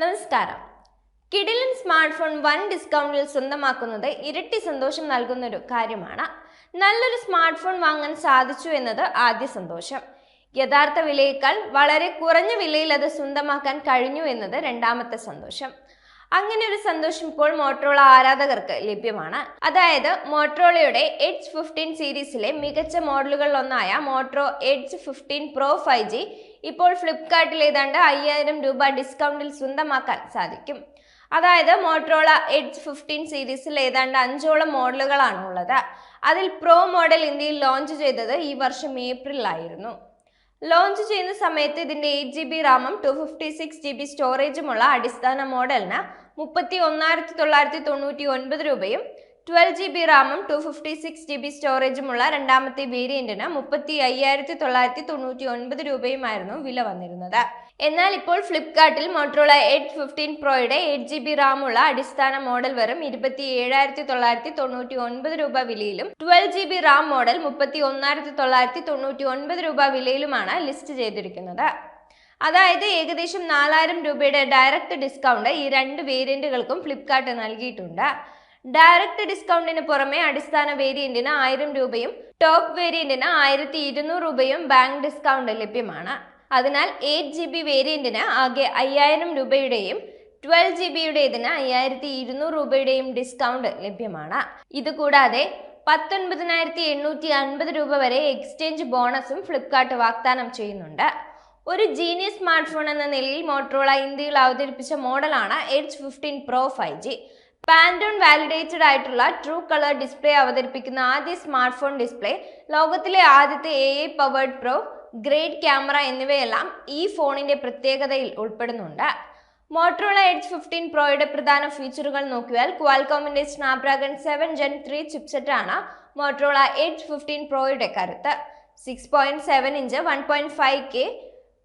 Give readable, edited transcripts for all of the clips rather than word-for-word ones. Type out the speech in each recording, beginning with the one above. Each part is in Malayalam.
നമസ്കാരം. കിടിലൻ സ്മാർട്ട് ഫോൺ വൻ ഡിസ്കൗണ്ടിൽ സ്വന്തമാക്കുന്നത് ഇരട്ടി സന്തോഷം നൽകുന്നൊരു കാര്യമാണ്. നല്ലൊരു സ്മാർട്ട് ഫോൺ വാങ്ങാൻ സാധിച്ചു എന്നത് ആദ്യ സന്തോഷം. യഥാർത്ഥ വിലയേക്കാൾ വളരെ കുറഞ്ഞ വിലയിൽ അത് സ്വന്തമാക്കാൻ കഴിഞ്ഞു എന്നത് രണ്ടാമത്തെ സന്തോഷം. അങ്ങനെ ഒരു സന്തോഷം ഇപ്പോൾ മോട്ടറോള ആരാധകർക്ക് ലഭ്യമാണ്. അതായത് മോട്ടറോളയുടെ എഡ്ജ് 15 സീരീസിലെ മികച്ച മോഡലുകളിലൊന്നായ മോട്ടോ എഡ്ജ് 15 Pro 5G ഇപ്പോൾ ഫ്ലിപ്കാർട്ടിൽ ഏതാണ്ട് 5000 രൂപ ഡിസ്കൗണ്ടിൽ സ്വന്തമാക്കാൻ സാധിക്കും. അതായത് മോട്ടറോള എഡ്ജ് 15 സീരീസിൽ ഏതാണ്ട് 5ഓളം മോഡലുകളാണ് ഉള്ളത്. അതിൽ പ്രോ മോഡൽ ഇന്ത്യയിൽ ലോഞ്ച് ചെയ്തത് ഈ വർഷം ഏപ്രിലായിരുന്നു. ലോഞ്ച് ചെയ്യുന്ന സമയത്ത് ഇതിന്റെ 8GB റാമും 256GB സ്റ്റോറേജുമുള്ള അടിസ്ഥാന മോഡലിന് 31,999 രൂപയും 12GB റാമും 256GB സ്റ്റോറേജുമുള്ള രണ്ടാമത്തെ വേരിയന്റിന് 35,999 രൂപയുമായിരുന്നു വില വന്നിരുന്നത്. എന്നാൽ ഇപ്പോൾ ഫ്ലിപ്കാർട്ടിൽ മോട്ടറോള എഡ്ജ് 15 Proയുടെ 8GB റാമുള്ള അടിസ്ഥാന മോഡൽ വെറും 27,999 രൂപ വിലയിലും 12GB റാം മോഡൽ 31,999 രൂപ വിലയിലുമാണ് ലിസ്റ്റ് ചെയ്തിരിക്കുന്നത്. അതായത് ഏകദേശം 4000 രൂപയുടെ ഡയറക്റ്റ് ഡിസ്കൗണ്ട് ഈ രണ്ട് വേരിയന്റുകൾക്കും ഫ്ലിപ്കാർട്ട് നൽകിയിട്ടുണ്ട്. ഡയറക്റ്റ് ഡിസ്കൗണ്ടിന് പുറമെ അടിസ്ഥാന വേരിയന്റിന് 1000 രൂപയും ടോപ്പ് വേരിയന്റിന് 1200 രൂപയും ബാങ്ക് ഡിസ്കൗണ്ട് ലഭ്യമാണ്. അതിനാൽ 8GB വേരിയന്റിന് ആകെ 5000 രൂപയുടെയും 12GBയുടേതിന് 5200 രൂപയുടെയും ഡിസ്കൗണ്ട് ലഭ്യമാണ്. ഇതുകൂടാതെ 19,850 രൂപ വരെ എക്സ്ചേഞ്ച് ബോണസും ഫ്ലിപ്കാർട്ട് വാഗ്ദാനം ചെയ്യുന്നുണ്ട്. ഒരു ജീനിയസ് സ്മാർട്ട് ഫോൺ എന്ന നിലയിൽ മോട്ടറോള ഇന്ത്യയിൽ അവതരിപ്പിച്ച മോഡലാണ് edge 15 Pro 5G. Pantone validated ആയിട്ടുള്ള ട്രൂ കളർ ഡിസ്പ്ലേ അവതരിപ്പിക്കുന്ന ആദ്യ സ്മാർട്ട് ഫോൺ ഡിസ്പ്ലേ, ലോകത്തിലെ ആദ്യത്തെ AI powered pro, great camera എന്നിവയെല്ലാം ഈ ഫോണിന്റെ പ്രത്യേകതയിൽ ഉൾപ്പെടുന്നുണ്ട്. മോട്ടറോള എഡ്ജ് 15 Proയുടെ പ്രധാന ഫീച്ചറുകൾ നോക്കിയാൽ ക്വാൽകോമിന്റെ സ്നാപ്ഡ്രാഗൺ 7 Gen 3 ചിപ്സെറ്റ് ആണ് മോട്ടറോള എഡ്ജ് 15 Proയുടെ കരുത്ത്. 6.7 inch 1.5K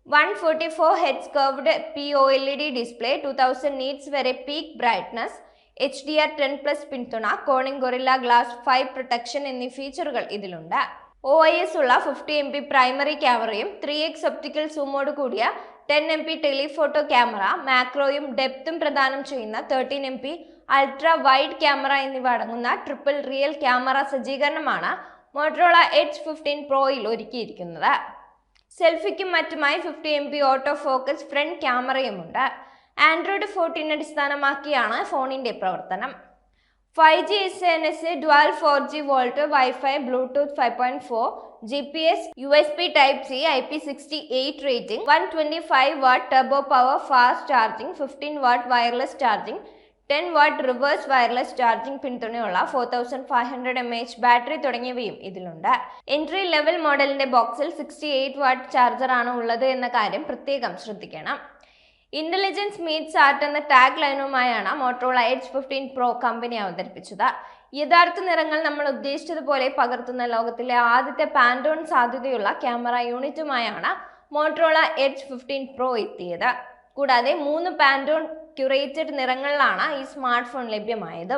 144 Hz curved POLED display, 2000 nits വരെ പീക്ക് ബ്രൈറ്റ്നസ്, HDR10+ പിന്തുണ, കോണിംഗ് ഗൊറില്ല ഗ്ലാസ് 5 പ്രൊട്ടക്ഷൻ എന്നീ ഫീച്ചറുകൾ ഇതിലുണ്ട്. OIS ഉള്ള 50MP പ്രൈമറി ക്യാമറയും 3x ഒപ്റ്റിക്കൽ സൂമോട് കൂടിയ 10MP ടെലിഫോട്ടോ ക്യാമറ, മാക്രോയും ഡെപ്തും പ്രദാനം ചെയ്യുന്ന 13MP അൾട്രാ വൈഡ് ക്യാമറ എന്നിവ അടങ്ങുന്ന ട്രിപ്പിൾ റിയൽ ക്യാമറ സജ്ജീകരണമാണ് മോട്ടറോള എഡ്ജ് 15 Proയിൽ ഒരുക്കിയിരിക്കുന്നത്. സെൽഫിക്കും മറ്റുമായി 50MP ഓട്ടോ ഫോക്കസ് ഫ്രണ്ട് ക്യാമറയുമുണ്ട്. ആൻഡ്രോയിഡ് 14 അടിസ്ഥാനമാക്കിയാണ് ഫോണിന്റെ പ്രവർത്തനം. 5G SNS, dual 4G VoLTE, wifi, Bluetooth 5.4, GPS, USB Type-C, IP68 rating, 125 watt turbo power fast charging, 15 watt wireless charging, 10 watt reverse wireless charging പിന്തുണയുള്ള 4500 mAh ബാറ്ററി തുടങ്ങിയവയും ഇതിലുണ്ട്. എൻട്രി ലെവൽ മോഡലിന്റെ ബോക്സിൽ 68 വാട്ട് ചാർജറാണ് ഉള്ളത് എന്ന കാര്യം പ്രത്യേകം ശ്രദ്ധിക്കണം. ഇന്റലിജൻസ് മീറ്റ്സ് ആർട്ട് എന്ന ടാഗ് ലൈനുമായാണ് മോട്ടറോള എഡ്ജ് 15 Pro കമ്പനി അവതരിപ്പിച്ചത്. യഥാർത്ഥ നിറങ്ങൾ നമ്മൾ ഉദ്ദേശിച്ചതുപോലെ പകർത്തുന്ന ലോകത്തിലെ ആദ്യത്തെ പാൻറ്റോൺ സാധ്യതയുള്ള ക്യാമറ യൂണിറ്റുമായാണ് മോട്ടറോള എഡ്ജ് 15 Pro എത്തിയത്. കൂടാതെ 3 പാൻറ്റോൺ ക്യൂറേറ്റഡ് നിറങ്ങളിലാണ് ഈ സ്മാർട്ട് ഫോൺ ലഭ്യമായത്.